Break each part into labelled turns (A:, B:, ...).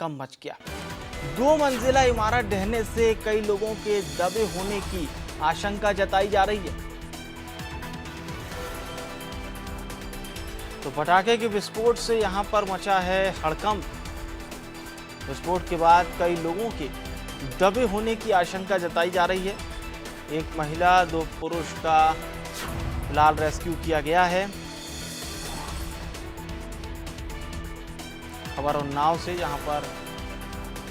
A: हड़कंप मच गया। 2 मंजिला इमारत ढहने से कई लोगों के दबे होने की आशंका जताई जा रही है। तो पटाखे के विस्फोट से यहां पर मचा है हड़कंप। विस्फोट के बाद कई लोगों के दबे होने की आशंका जताई जा रही है। एक महिला 2 पुरुष का फिलहाल रेस्क्यू किया गया है। खबर उन्नाव से, जहां पर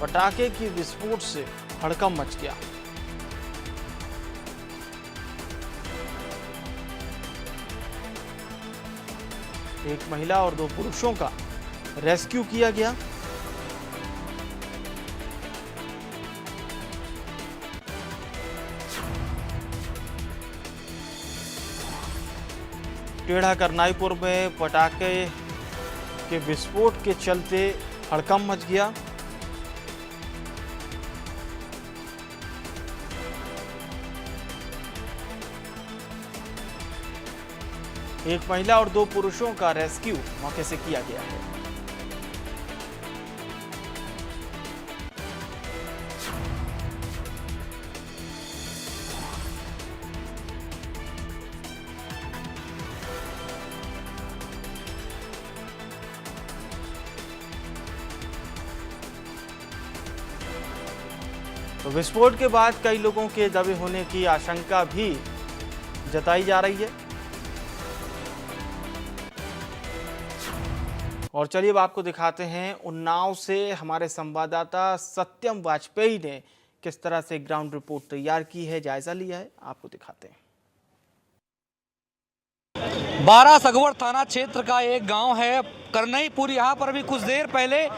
A: पटाखे की विस्फोट से हड़कंप मच गया। एक महिला और 2 पुरुषों का रेस्क्यू किया गया। टेढ़ा करनाईपुर में पटाखे के विस्फोट के चलते हड़कंप मच गया। एक महिला और 2 पुरुषों का रेस्क्यू मौके से किया गया है। तो विस्फोट के बाद कई लोगों के दबे होने की आशंका भी जताई जा रही है। और चलिए अब आपको दिखाते हैं उन्नाव से हमारे संवाददाता सत्यम वाजपेयी ने किस तरह से ग्राउंड रिपोर्ट तैयार की है, जायजा लिया है, आपको दिखाते हैं।
B: बारासगवर थाना क्षेत्र का एक गांव है करनईपुर। यहाँ पर भी कुछ देर पहले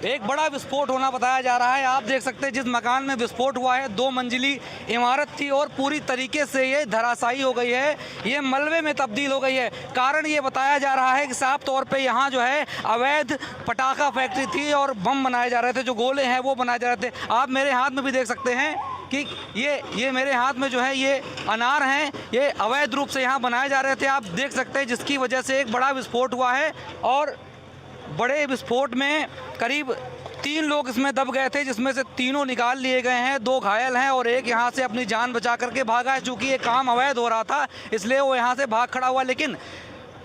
B: एक बड़ा विस्फोट होना बताया जा रहा है। आप देख सकते हैं जिस मकान में विस्फोट हुआ है 2 मंजिली इमारत थी और पूरी तरीके से ये धराशायी हो गई है, ये मलबे में तब्दील हो गई है। कारण ये बताया जा रहा है कि साफ तौर पे यहाँ जो है अवैध पटाखा फैक्ट्री थी और बम बनाए जा रहे थे, जो गोले हैं वो बनाए जा रहे थे। आप मेरे हाथ में भी देख सकते हैं कि ये मेरे हाथ में जो है ये अनार हैं, ये अवैध रूप से यहाँ बनाए जा रहे थे। आप देख सकते हैं जिसकी वजह से एक बड़ा विस्फोट हुआ है और बड़े विस्फोट में करीब 3 लोग इसमें दब गए थे, जिसमें से तीनों निकाल लिए गए हैं, 2 घायल हैं और एक यहाँ से अपनी जान बचा करके भागा है। चूँकि ये काम अवैध हो रहा था इसलिए वो यहाँ से भाग खड़ा हुआ। लेकिन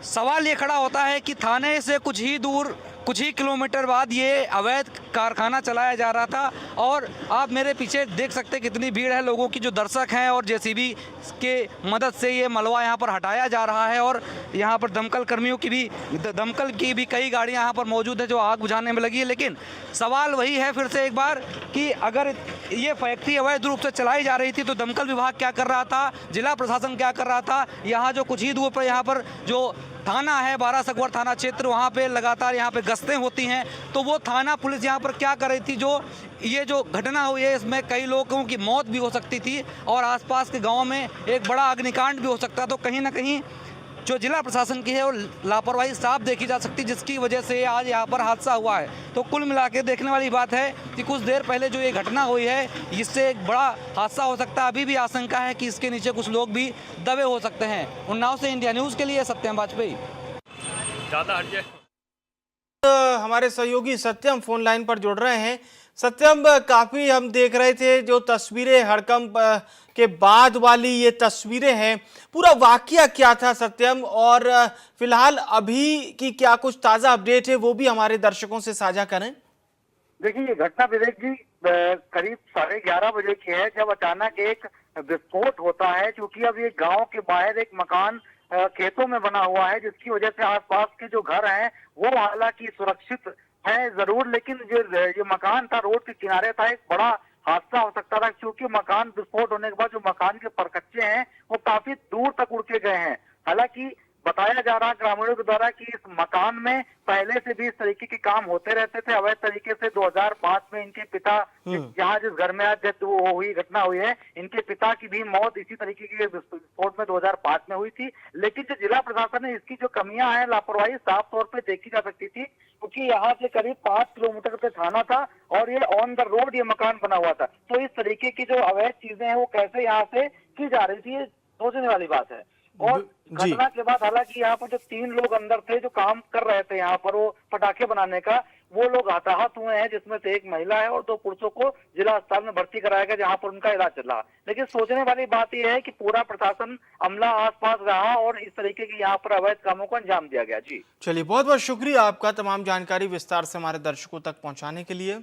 B: सवाल ये खड़ा होता है कि थाने से कुछ ही दूर, कुछ ही किलोमीटर बाद ये अवैध कारखाना चलाया जा रहा था। और आप मेरे पीछे देख सकते हैं कितनी भीड़ है लोगों की, जो दर्शक हैं, और जेसीबी के मदद से ये मलबा यहाँ पर हटाया जा रहा है। और यहाँ पर दमकल कर्मियों की भी, दमकल की भी कई गाड़ियाँ यहाँ पर मौजूद है जो आग बुझाने में लगी है। लेकिन सवाल वही है फिर से एक बार कि अगर ये फैक्ट्री अवैध रूप से चलाई जा रही थी तो दमकल विभाग क्या कर रहा था, जिला प्रशासन क्या कर रहा था। यहाँ जो कुछ ही दूर पर यहाँ पर जो थाना है बारासगवर थाना क्षेत्र, वहाँ पे लगातार यहाँ पे गश्तें होती हैं, तो वो थाना पुलिस यहाँ पर क्या कर रही थी। जो ये जो घटना हुई है इसमें कई लोगों की मौत भी हो सकती थी और आसपास के गांव में एक बड़ा अग्निकांड भी हो सकता। तो कहीं ना कहीं जो जिला प्रशासन की है वो लापरवाही साफ देखी जा सकती, जिसकी वजह से आज यहाँ पर हादसा हुआ है। तो कुल मिला के देखने वाली बात है कि कुछ देर पहले जो ये घटना हुई है इससे एक बड़ा हादसा हो सकता है। अभी भी आशंका है कि इसके नीचे कुछ लोग भी दबे हो सकते हैं। उन्नाव से इंडिया न्यूज़ के लिए सत्यम वाजपेयी।
A: हमारे सहयोगी सत्यम फोन लाइन पर जुड़ रहे हैं। सत्यम, काफी हम देख रहे थे जो तस्वीरें हड़कंप के बाद वाली ये तस्वीरें हैं, पूरा वाकया क्या था सत्यम, और फिलहाल अभी की क्या कुछ ताजा अपडेट है वो भी हमारे दर्शकों से साझा करें।
C: देखिए ये घटना विवेक जी करीब 11:30 बजे की है, जब अचानक एक विस्फोट होता है। क्योंकि अब ये गांव के बाहर एक मकान खेतों में बना हुआ है, जिसकी वजह से आसपास के जो घर हैं वो हालांकि सुरक्षित है जरूर, लेकिन जो मकान था रोड के किनारे था, एक बड़ा हादसा हो सकता था। क्योंकि मकान विस्फोट होने के बाद जो मकान के परकच्चे हैं वो काफी दूर तक उड़ के गए हैं। हालांकि बताया जा रहा ग्रामीणों के द्वारा कि इस मकान में पहले से भी इस तरीके के काम होते रहते थे अवैध तरीके से। 2005 में इनके पिता, जहाँ जिस घर में आज डेथ हुई, घटना हुई है, इनके पिता की भी मौत इसी तरीके के विस्फोट में 2005 में हुई थी। लेकिन जो जिला प्रशासन है इसकी जो कमियां हैं, लापरवाही साफ तौर पर देखी जा सकती थी। क्योंकि यहाँ से करीब 5 किलोमीटर पे थाना था और ये ऑन द रोड ये मकान बना हुआ था। तो इस तरीके की जो अवैध चीजें हैं वो कैसे यहाँ से की जा रही थी, ये सोचने वाली बात है। और घटना के बाद हालांकि यहाँ पर जो 3 लोग अंदर थे जो काम कर रहे थे यहाँ पर वो पटाखे बनाने का, वो लोग हताहत हुए हैं, जिसमें से एक महिला है और 2 पुरुषों को जिला अस्पताल में भर्ती कराया गया, जहां पर उनका इलाज चल रहा। लेकिन सोचने वाली बात यह है कि पूरा प्रशासन अमला आसपास रहा और इस तरीके की यहाँ पर अवैध कामों को अंजाम दिया गया। जी
A: चलिए, बहुत बहुत शुक्रिया आपका तमाम जानकारी विस्तार से हमारे दर्शकों तक पहुंचाने के लिए।